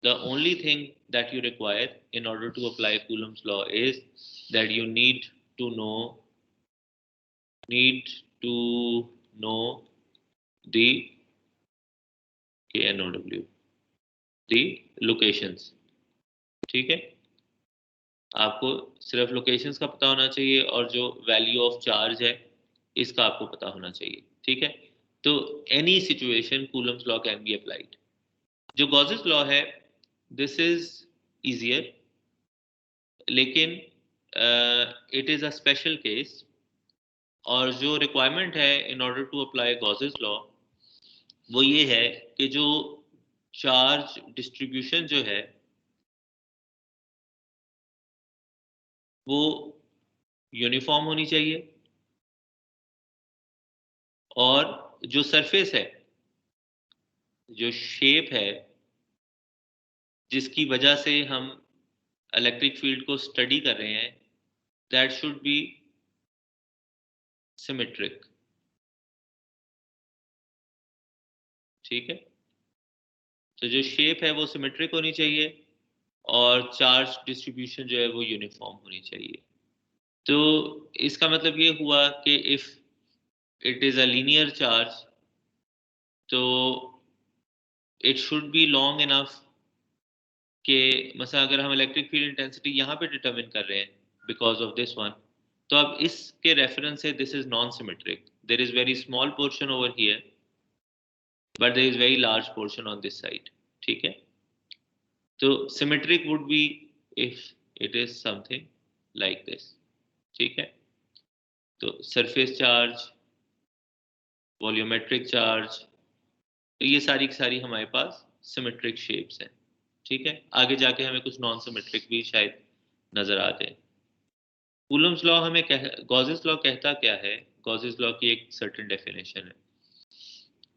the only thing that you require in order to apply Coulomb's law is that you need to know the KNOW, the locations, ठीक है। आपको सिर्फ लोकेशंस का पता होना चाहिए और जो वैल्यू ऑफ चार्ज है इसका आपको पता होना चाहिए, ठीक है। तो any situation Coulomb's law can be applied. जो गॉसेस लॉ है दिस इज इजियर, लेकिन it is a special case, और जो रिक्वायरमेंट है in order to apply Gauss's law वो ये है कि जो चार्ज डिस्ट्रीब्यूशन जो है वो यूनिफॉर्म होनी चाहिए, और जो सरफेस है, जो शेप है जिसकी वजह से हम इलेक्ट्रिक फील्ड को स्टडी कर रहे हैं, दैट शुड बी सिमेट्रिक, ठीक है। तो जो शेप है वो सिमेट्रिक होनी चाहिए और चार्ज डिस्ट्रीब्यूशन जो है वो यूनिफॉर्म होनी चाहिए। तो इसका मतलब ये हुआ कि if it is a linear charge तो it should be long enough कि मतलब अगर हम इलेक्ट्रिक फील्ड इंटेंसिटी यहाँ पे डिटरमिन कर रहे हैं बिकॉज ऑफ दिस वन, तो अब इसके रेफरेंस से this is non symmetric, there is very small portion over here but there is very large portion on this side, ठीक है। तो symmetric would be if it is something like this, ठीक है। तो सरफेस चार्ज, वॉल्यूमेट्रिक चार्ज, तो ये सारी की सारी हमारे पास सिमेट्रिक शेप्स हैं, ठीक है। आगे जाके हमें कुछ नॉन सिमेट्रिक भी शायद नजर आ जाए। कूलम्स लॉ हमें गॉसेस लॉ कहता क्या है, गॉसेस लॉ की एक सर्टेन डेफिनेशन है।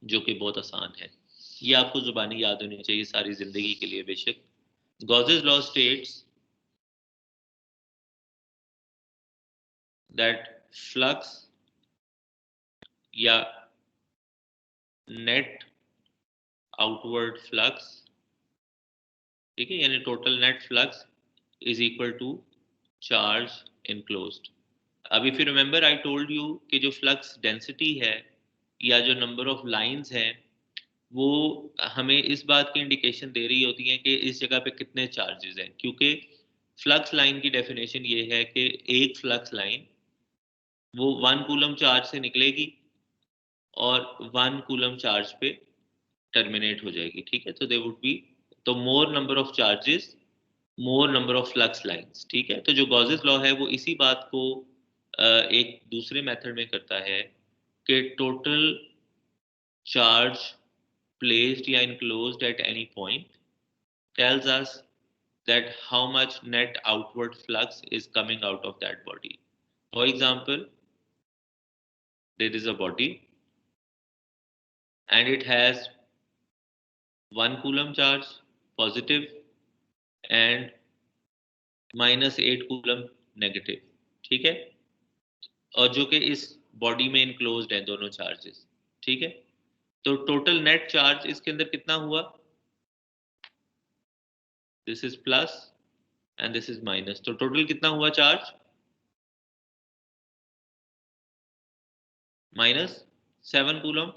जो कि बहुत आसान है, ये आपको जुबानी याद होनी चाहिए सारी जिंदगी के लिए बेशक। Gauss's law states that flux या नेट आउटवर्ड फ्लक्स, ठीक है, यानी total net flux is equal to charge enclosed. अब if you remember I told you कि जो फ्लक्स डेंसिटी है या जो नंबर ऑफ लाइंस हैं वो हमें इस बात की इंडिकेशन दे रही होती हैं कि इस जगह पे कितने चार्जेस हैं, क्योंकि फ्लक्स लाइन की डेफिनेशन ये है कि एक फ्लक्स लाइन वो 1 कूलम चार्ज से निकलेगी और 1 कूलम चार्ज पे टर्मिनेट हो जाएगी, ठीक है। तो दे वुड बी, तो मोर number of charges more number of flux lines, ठीक है। तो जो गॉसेस लॉ है वो इसी बात को एक दूसरे मेथड में करता है कि टोटल चार्ज placed या enclosed at any point tells us that how much net outward flux is coming out of that body. For example, there is a body and it has 1 coulomb charge positive and -8 coulomb negative, ठीक है, और जो कि इस body में enclosed है दोनों charges, ठीक है। तो टोटल नेट चार्ज इसके अंदर कितना हुआ, this is plus and this is minus, तो टोटल कितना हुआ चार्ज, -7 कूलम,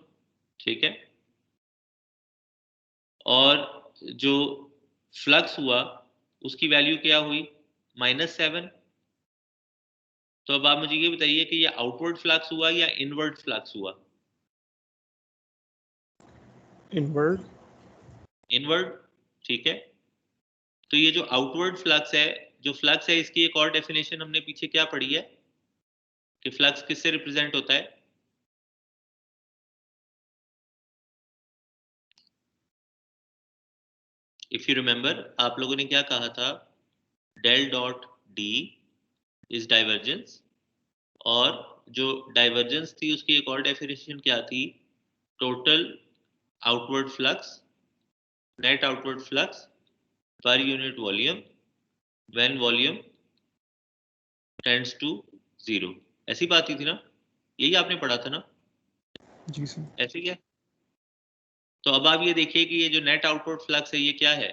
ठीक है। और जो फ्लक्स हुआ उसकी वैल्यू क्या हुई, -7। तो अब आप मुझे ये बताइए कि ये आउटवर्ड फ्लक्स हुआ या इनवर्ड फ्लक्स हुआ, इनवर्ड। इनवर्ड, ठीक है। तो ये जो आउटवर्ड फ्लक्स है, जो फ्लक्स है इसकी एक और डेफिनेशन हमने पीछे क्या पढ़ी है कि फ्लक्स किससे रिप्रेजेंट होता है, इफ यू रिमेंबर आप लोगों ने क्या कहा था, del dot D is divergence, और जो डाइवर्जेंस थी उसकी एक और डेफिनेशन क्या थी, total outward flux, net outward flux per unit volume when volume tends to 0। ऐसी बात ही थी ना, यही आपने पढ़ा था ना, जी सर। ऐसे क्या। तो अब आप ये देखिए कि ये जो नेट आउटवर्ड फ्लक्स है ये क्या है,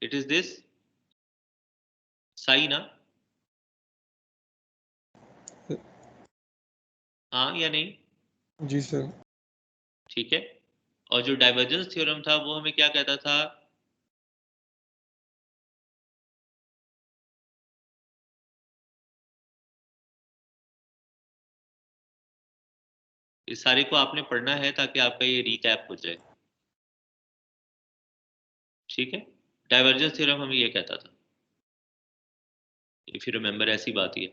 इट इज दिस साई ना, हाँ या नहीं, जी सर। ठीक है। और जो डाइवर्जेंस थ्योरम था वो हमें क्या कहता था, इस सारे को आपने पढ़ना है ताकि आपका ये रिकैप हो जाए, ठीक है। डाइवर्जेंस थ्योरम हमें ये कहता था, इफ यू रिमेंबर ऐसी बात ही है,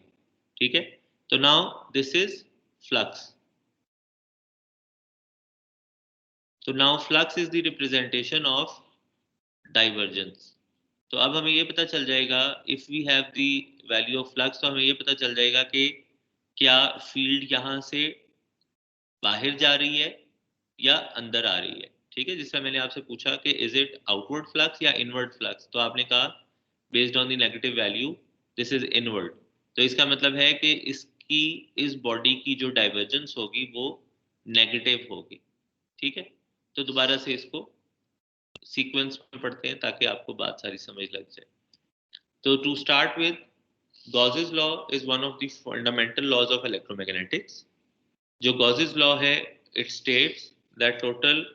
ठीक है। तो नाउ दिस इज फ्लक्स, तो now flux is the representation of divergence. तो अब हमें ये पता चल जाएगा, if we have the value of flux, तो हमें ये पता चल जाएगा कि क्या फील्ड यहाँ से बाहर जा रही है या अंदर आ रही है, ठीक है। जिससे मैंने आपसे पूछा कि इज इट आउटवर्ड फ्लक्स या इनवर्ड फ्लक्स, तो आपने कहा based on the negative value this is inward. तो इसका मतलब है कि इसकी इस बॉडी की जो डाइवर्जेंस होगी वो नेगेटिव होगी, ठीक है। तो दोबारा से इसको सीक्वेंस में पढ़ते हैं ताकि आपको बात सारी समझ लग जाए। तो to start with, Gauss's law is one of the fundamental laws of electromagnetics. जो गॉसेस लॉ है, it states that total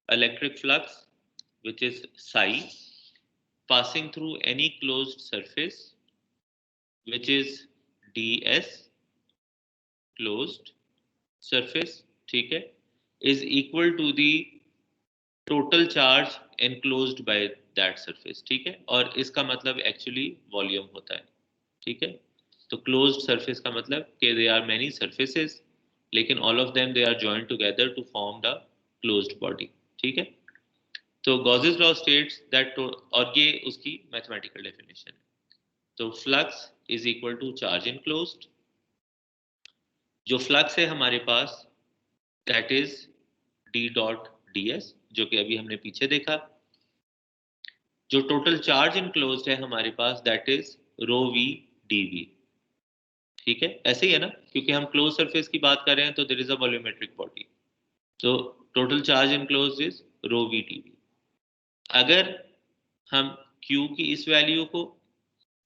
electric flux which is psi passing through any closed surface which is ds closed surface, ठीक है, is equal to the total charge enclosed by that surface, ठीक है। और इसका मतलब actually volume होता है, ठीक है। तो क्लोज्ड सरफेस का मतलब कि दे आर मेनी सरफेसेस लेकिन all of them they are joined together to form the closed body, ठीक है। तो गॉसेस लॉ स्टेट्स दैट, और ये उसकी मैथमेटिकल डेफिनेशन है। तो flux is equal to charge enclosed, जो फ्लक्स है हमारे पास that is D dot ds, जो कि अभी हमने पीछे देखा। जो टोटल चार्ज इनक्लोज्ड है हमारे पास, that is rho v dv। ठीक है, ऐसे ही है ना, क्योंकि हम क्लोज सरफेस की बात कर रहे हैं तो there is a volumetric body, तो total charge enclosed is rho v dv। अगर हम q की इस वैल्यू को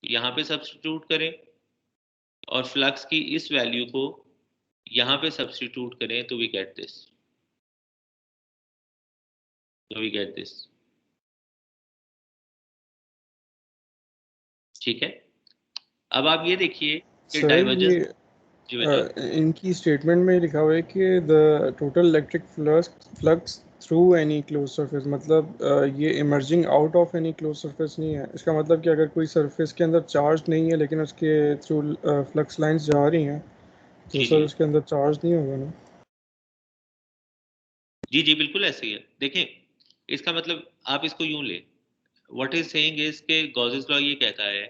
यहाँ पे सब्स्टिट्यूट करें और फ्लक्स की इस वैल्यू को यहाँ पे सब्स्टिट्यूट करें तो वी गेट दिस, ठीक है। अब आप ये देखिए कि सर डाइवर्जेंस, ये जी बताइए। इनकी स्टेटमेंट में लिखा हुआ है कि the total electric flux through any close surface, मतलब ये emerging out of any close surface नहीं है। इसका मतलब कि अगर कोई सरफेस के अंदर चार्ज नहीं है लेकिन उसके थ्रू फ्लक्स लाइंस जा रही हैं तो जी सर जी उसके अंदर चार्ज नहीं होगा ना? जी जी, बिल्कुल ऐसे ही है। देखें, इसका मतलब आप इसको यूं ले, व्हाट इज सेइंग इज के गॉसेस लॉ ये कहता है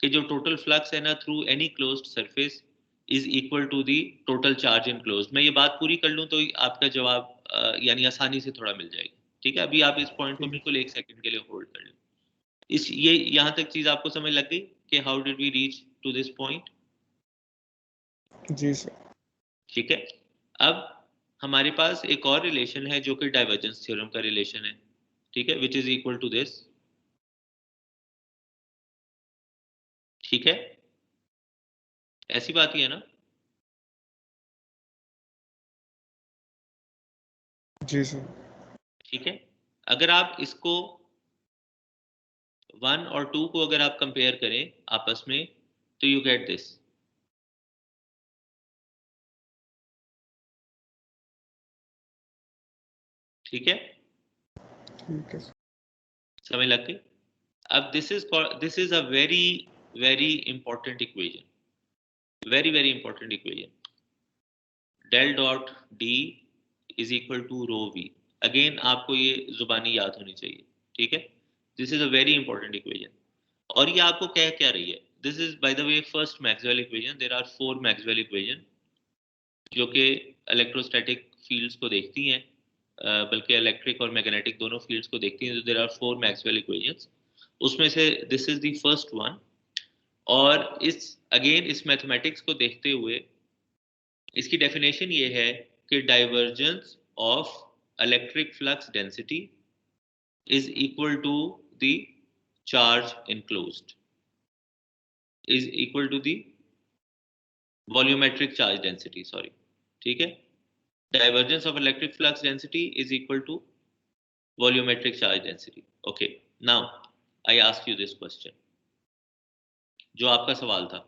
कि जो टोटल फ्लक्स है ना through any closed surface is equal to the total charge enclosed. मैं ये बात पूरी कर लूं तो आपका जवाब यानी आसानी से थोड़ा मिल जाएगा। ठीक है, अभी आप इस पॉइंट को बिल्कुल एक सेकंड के लिए होल्ड कर लें। इस ये यहाँ तक चीज आपको समझ लग गई कि how did we reach to this point? जी सर। ठीक है, अब हमारे पास एक और रिलेशन है जो कि डाइवर्जेंस थ्योरम का रिलेशन है, ठीक है, which is equal to this. ठीक है, ऐसी बात ही है ना? जी सर। ठीक है, अगर आप इसको 1 और 2 को अगर आप कंपेयर करें आपस में तो यू गेट दिस। ठीक है, ठीक है। समझ लग गई? अब this is a very very important equation, very very important equation. Del dot D is equal to rho V. Again आपको ये जुबानी याद होनी चाहिए, ठीक है। This is a very important equation. और ये आपको कह क्या रही है? This is by the way first Maxwell equation. There are 4 Maxwell equation जो कि इलेक्ट्रोस्टैटिक फील्ड्स को देखती हैं, बल्कि इलेक्ट्रिक और मैग्नेटिक दोनों फील्ड्स को देखती हैं। देयर आर 4 मैक्सवेल इक्वेशंस, उसमें से this is the first one. और इस मैथमेटिक्स को देखते हुए इसकी डेफिनेशन ये है कि divergence of electric flux density is equal to the charge enclosed, is equal to the volumetric charge density, sorry. ठीक है, divergence of electric flux density is equal to volumetric charge density. Okay, now I ask you this question, जो आपका सवाल था,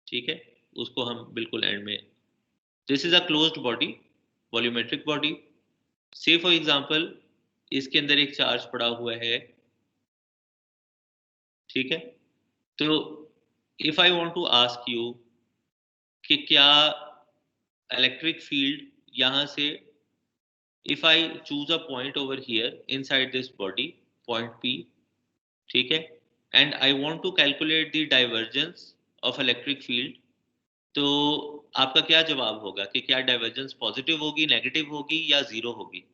ठीक है, उसको हम बिल्कुल एंड में। This is a closed body, volumetric body. से फॉर एग्जांपल इसके अंदर एक चार्ज पड़ा हुआ है, ठीक है। तो if I want to ask you कि क्या इलेक्ट्रिक फील्ड यहाँ से, if I choose a point over here inside this body, point P, ठीक है, and I want to calculate the divergence of electric field, तो आपका क्या जवाब होगा कि क्या डाइवर्जेंस पॉजिटिव होगी, नेगेटिव होगी या जीरो होगी?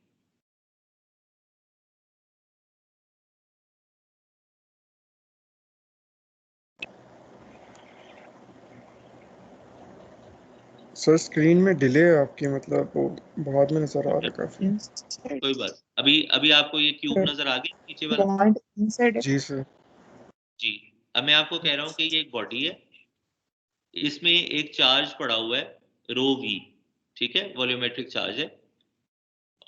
सर स्क्रीन में डिले है आपकी, मतलब वो बाद में नजर आ रहा है काफी। कोई बात, अभी आपको ये क्यूब नजर आ गया नीचे वाला? जी सर। जी, अब मैं आपको कह रहा हूँ कि ये एक बॉडी है, इसमें एक चार्ज पड़ा हुआ है रो वी, ठीक है, वॉल्यूमेट्रिक चार्ज है,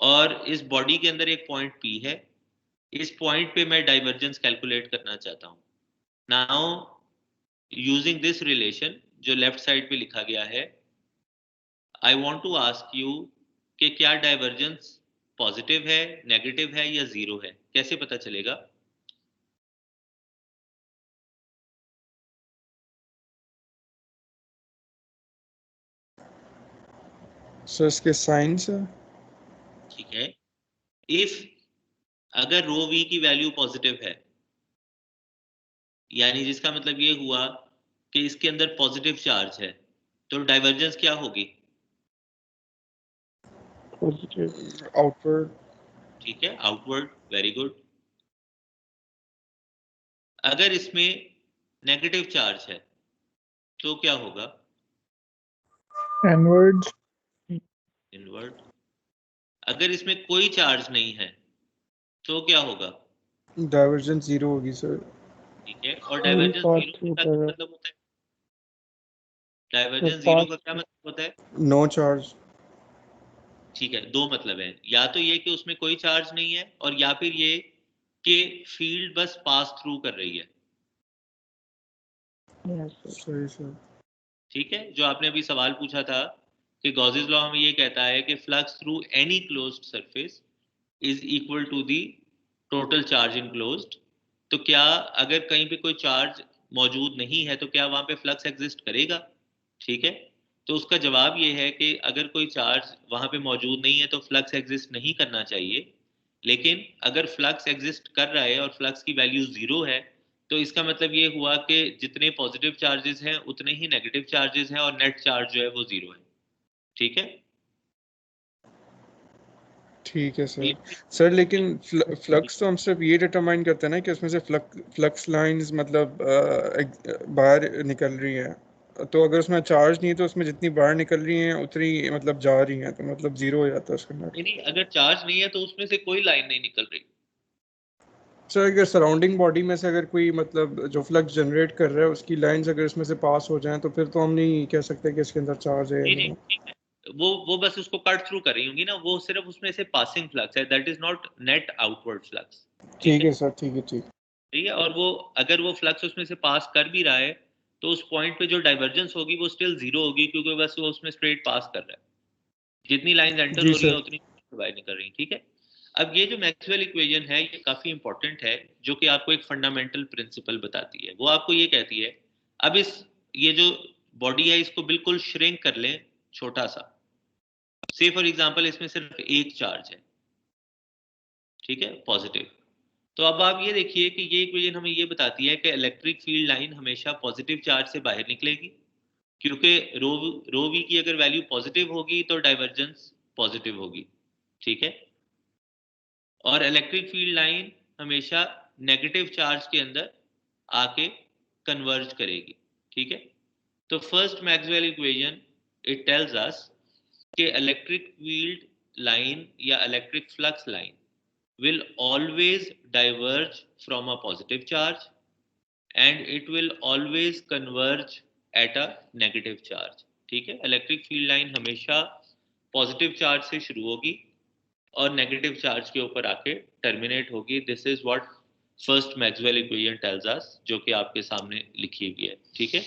और इस बॉडी के अंदर एक पॉइंट पी है। इस पॉइंट पे मैं डाइवर्जेंस कैलकुलेट करना चाहता हूँ। नाउ यूजिंग दिस रिलेशन जो लेफ्ट साइड पे लिखा गया है, I want to ask you कि क्या डाइवर्जेंस पॉजिटिव है, नेगेटिव है या जीरो है? कैसे पता चलेगा? सर इसके साइंस है। ठीक है, इफ अगर रो वी की वैल्यू पॉजिटिव है, यानी जिसका मतलब ये हुआ कि इसके अंदर पॉजिटिव चार्ज है, तो डाइवर्जेंस क्या होगी? Positive outward. ठीक है, आउटवर्ड, वेरी गुड। अगर इसमें नेगेटिव चार्ज है तो क्या होगा? इनवर्ड। इनवर्ड। अगर इसमें कोई चार्ज नहीं है तो क्या होगा? डाइवर्जेंस जीरो होगी सर। ठीक है, और Will divergence pass zero through का क्या करेगा। मतलब होता है? डाइवर्जेंस pass जीरो का क्या मतलब होता है? No charge. ठीक है, दो मतलब है, या तो ये कि उसमें कोई चार्ज नहीं है, और या फिर ये कि फील्ड बस पास थ्रू कर रही है। सही सर। ठीक है, जो आपने अभी सवाल पूछा था कि गॉसेस लॉ हमें ये कहता है कि flux through any closed surface is equal to the total charge enclosed. तो क्या अगर कहीं पे कोई चार्ज मौजूद नहीं है तो क्या वहां पे फ्लक्स एग्जिस्ट करेगा? ठीक है, तो उसका जवाब ये है कि अगर कोई चार्ज वहां पे मौजूद नहीं है तो फ्लक्स एग्जिस्ट नहीं करना चाहिए। लेकिन अगर फ्लक्स एग्जिस्ट कर रहा है और फ्लक्स की वैल्यू जीरो है तो इसका मतलब ये हुआ कि जितने पॉजिटिव चार्जेस हैं उतने ही नेगेटिव चार्जेस हैं, और नेट चार्ज जो है वो जीरो है। ठीक है, ठीक है सर। सर लेकिन फ्लक्स तो हम सिर्फ ये डिटरमाइन करते हैं ना कि उसमें से फ्लक्स लाइंस मतलब बाहर निकल रही हैं। तो अगर उसमें चार्ज नहीं है तो उसमें जितनी बाहर निकल रही हैं उतनी मतलब जा रही हैं, तो मतलब जीरो हो जाता है उसका नेट। नहीं, अगर चार्ज नहीं है तो उसमें से कोई लाइन नहीं निकल रही। सर अगर सराउंडिंग बॉडी में से अगर कोई मतलब जो फ्लक्स जनरेट कर रहा है उसकी लाइंस अगर इसमें से पास हो जाएं तो फिर तो हम नहीं कह सकते कि इसके अंदर चार्ज है या नहीं नहीं। नहीं, ठीक है, वो बस उसको कट थ्रू कर रही होंगी ना, वो सिर्फ उसमें से पासिंग फ्लक्स है, that is not net outward flux. ठीक ठीक है, है सर, ठीक है ठीक। ठीक है, और वो अगर वो फ्लक्स उसमें से पास कर भी रहा है तो उस पॉइंट पे जो डाइवर्जेंस होगी वो स्टिल जीरो होगी, क्योंकि बस वो उसमें स्ट्रेट पास कर रहा है। जितनी लाइंस एंटर जी हो रही हैं सर। उतनी बाहर निकल रही हैं। ठीक है, अब ये जो मैक्सवेल इक्वेशन है ये काफी इंपॉर्टेंट है, जो कि आपको एक फंडामेंटल प्रिंसिपल बताती है। वो आपको ये कहती है, अब ये जो बॉडी है इसको बिल्कुल श्रिंक कर लें, छोटा सा, से फॉर एग्जांपल इसमें सिर्फ एक चार्ज है, ठीक है, पॉजिटिव। तो अब आप ये देखिए कि ये इक्वेशन हमें ये बताती है कि इलेक्ट्रिक फील्ड लाइन हमेशा पॉजिटिव चार्ज से बाहर निकलेगी, क्योंकि रो वी की अगर वैल्यू पॉजिटिव होगी तो डाइवर्जेंस पॉजिटिव होगी। ठीक है, और इलेक्ट्रिक फील्ड लाइन हमेशा नेगेटिव चार्ज के अंदर आके कन्वर्ज करेगी। ठीक है, तो first Maxwell equation it tells us कि इलेक्ट्रिक फील्ड लाइन या electric flux line will always diverge from a positive charge and it will always converge at a negative charge। ठीक है, इलेक्ट्रिक फील्ड लाइन हमेशा positive charge से शुरू होगी और negative charge के ऊपर आके टर्मिनेट होगी। This is what first Maxwell equation tells us, जो कि आपके सामने लिखी हुई है। ठीक है,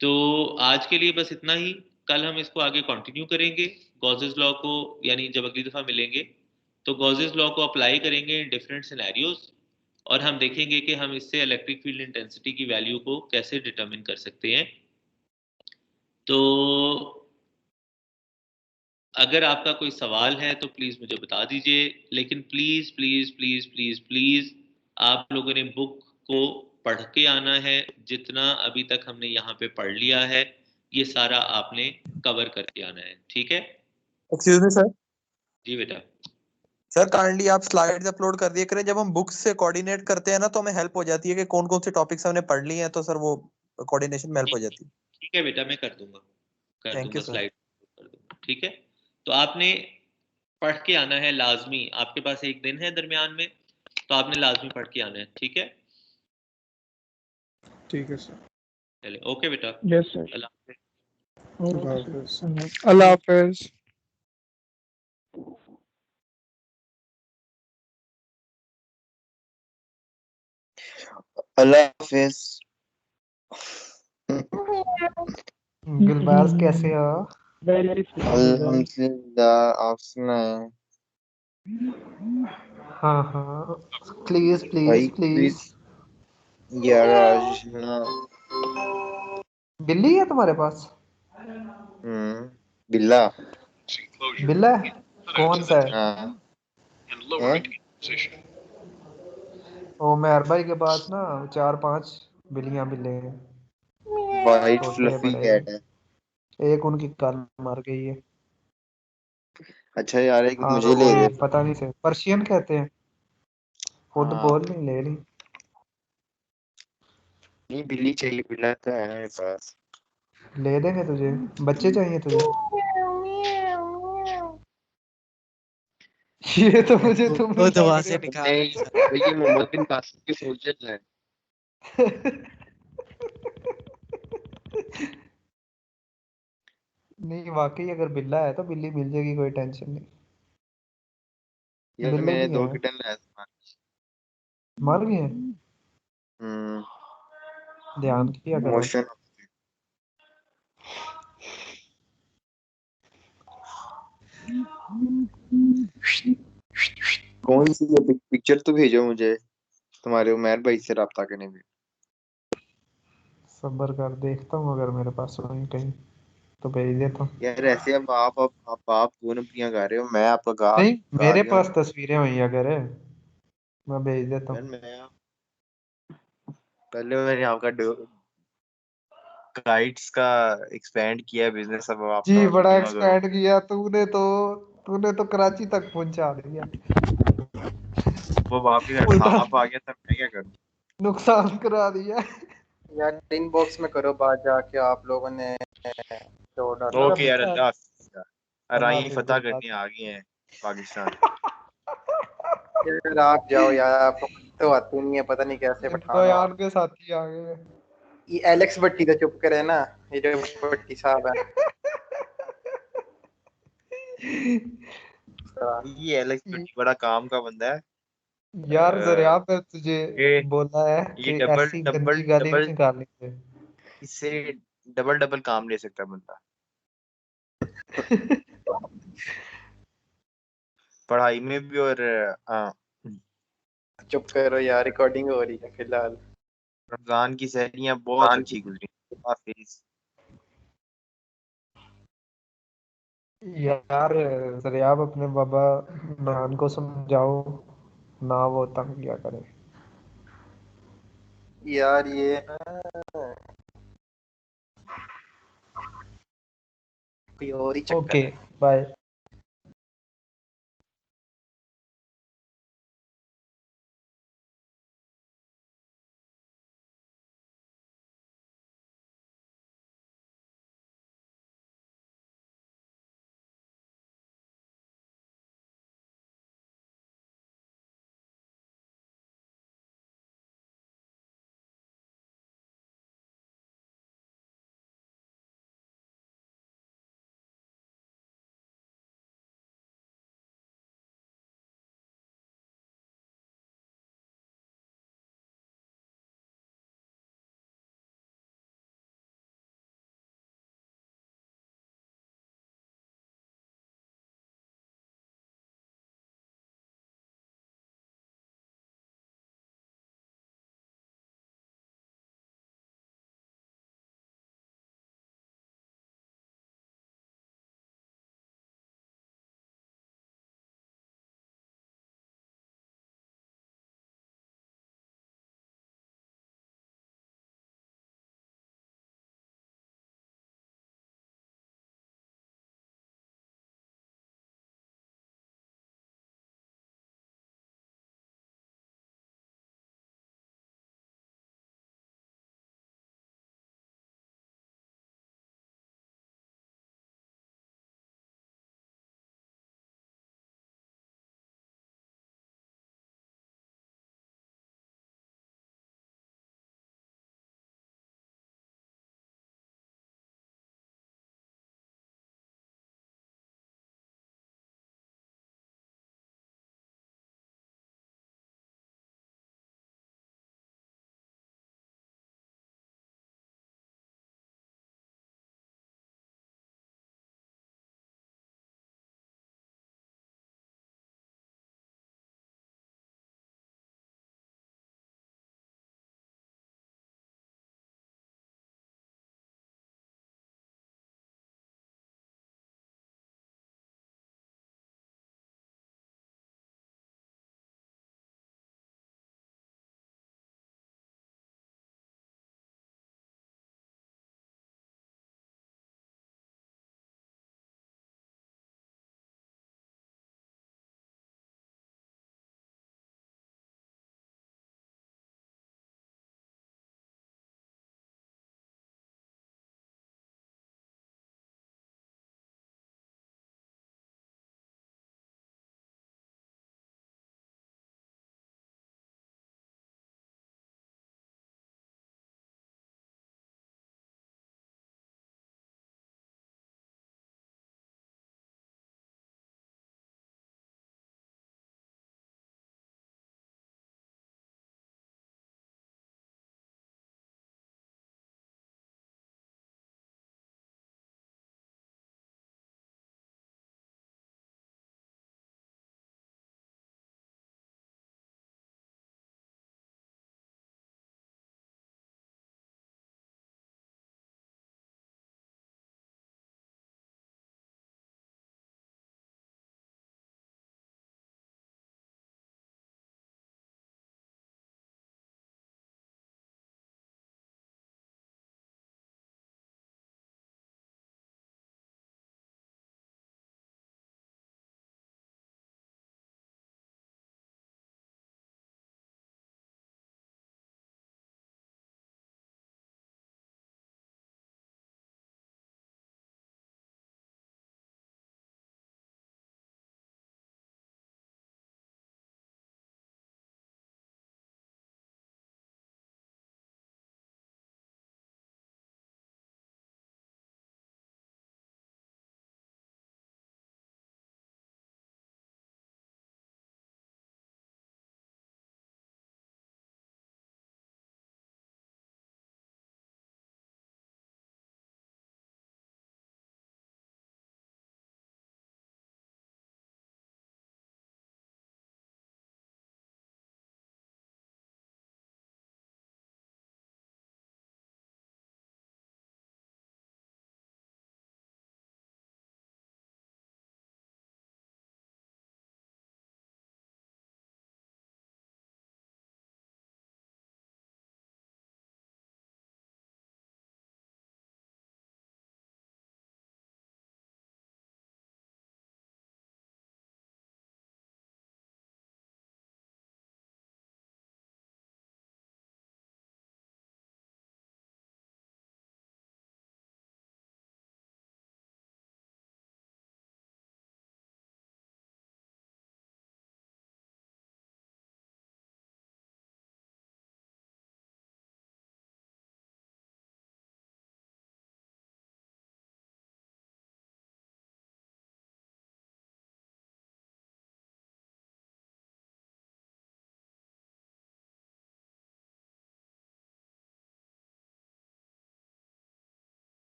तो आज के लिए बस इतना ही। कल हम इसको आगे कंटिन्यू करेंगे गॉसेस लॉ को, यानी जब अगली दफा मिलेंगे तो गॉसेस लॉ को अप्लाई करेंगे इन डिफरेंट सिनेरियोज, और हम देखेंगे कि हम इससे इलेक्ट्रिक फील्ड इंटेंसिटी की वैल्यू को कैसे डिटरमिन कर सकते हैं। तो अगर आपका कोई सवाल है तो प्लीज़ मुझे बता दीजिए, लेकिन please please please please please आप लोगों ने बुक को पढ़ के आना है। जितना अभी तक हमने यहाँ पे पढ़ लिया है ये सारा आपने कवर करके आना है। ठीक है, एक्सक्यूज मी सर। जी बेटा। सर काइंडली आप स्लाइड्स अपलोड कर दिया करें, जब हम बुक्स से कोऑर्डिनेट करते हैं ना तो हमें हेल्प हो जाती है कि कौन कौन से टॉपिक्स हमने पढ़ लिए हैं, तो सर वो कोऑर्डिनेशन में हेल्प हो जाती है। ठीक है बेटा, मैं कर दूंगा थैंक यू सर। स्लाइड कर दूंगा। ठीक है, तो आपने पढ़ के आना है लाजमी। आपके पास एक दिन है दरमियान में, तो आपने लाजमी पढ़ के आना है। ठीक है, ठीक है सर। चले, ओके बेटा। Yes sir. अल्लाह हाफिज़। अल्लाह हाफिज। अल्लाह हाफिज। गुलबाज कैसे हो? अल्हम्दुलिल्लाह, आप सुनाएं। हाँ हाँ, प्लीज भाई प्लीज प्लीज। प्लीज यार आज ना। बिल्ली है तुम्हारे पास? बिल्ला। बिल्ला है? कौन सा है? हाँ। हैं? ओ मेहर भाई के पास ना 4-5 बिल्लियां बिल्ले हैं, वाइट छोटे फ्लफी बड़े। कैट है। एक उनकी कल मर गई है। अच्छा यार एक हाँ मुझे ले दे। पता नहीं से पर्शियन कहते हैं। खुद हाँ बोल नहीं ले ली। नहीं बिल्ली चाहिए, बिल्ला तो है मेरे पास। ले देंगे तुझे। बच्चे चाहिए तुझे? ये तो मुझे तुम ही वो लग दवा रहे से हो। निकाल नहीं भाई, ये मोहम्मद बिन कासिम के सोल्जर है। नहीं वाकई अगर बिल्ला है तो बिल्ली मिल जाएगी, कोई टेंशन नहीं। यार बिल्ले मैंने भी 2 हैं। किटन लाए थे। मर गए हैं? हम्म। ध्यान किया करो। मोशन। कौन सी है पिक्चर तो भेजो मुझे, तुम्हारे उमर भाई से रब्ता करने में। सब्र कर, देखता हूँ अगर मेरे पास होगी कहीं तो भेज देता हूँ। यार ऐसे अब आप दोनों पियां गा रहे हो, मैं आपका नहीं गा मेरे दिया पास हूँ। तस्वीरें हुई अगर है, मैं भेज देता यार हूँ। मैं पहले मैंने आपका गाइड्स का एक्सपेंड किया बिजनेस, अब जी आपका बड़ा बीमा करो। एक्सपेंड किया तूने तो कराची तक पहुंचा दिया। वो वापिस उल्टा आप आ गया तब मैं क्या करूँ। नुकसान करा दिया। यार इनबॉक्स में करो बात जाके, आप लोगों ने जो डाला चल ओके यार, चल, अल्लाह हाफिज़ यार। अल्लाह अराई हाफिज फतह करने आ गए हैं पाकिस्तान। यार आप जाओ यार, आपको तो आती नहीं है, पता नहीं कैसे पठान हो बयान आप। के साथी आ गए। ये एलेक्स भट्टी तो चुप करे ना, ये जो भट्टी साहब है। ये एलेक्स भट्टी बड़ा काम का बंदा है। यार जरिया अ, पे तुझे ये बोला है ये कि डबल ऐसी डबल गंदी गाली नहीं डबल निकालनी है। इससे डबल डबल काम ले सकता है बंदा। पढ़ाई में भी और हाँ। चुप करो यार, रिकॉर्डिंग हो रही है फिलहाल। रमजान की सहरियां बहुत अच्छी गुजरी। हाफिज। यार जरियाब अपने बाबा नान को समझाओ ना, वो तंग किया करे। यार ये ना कोई और ही चक्कर ओके है। बाय।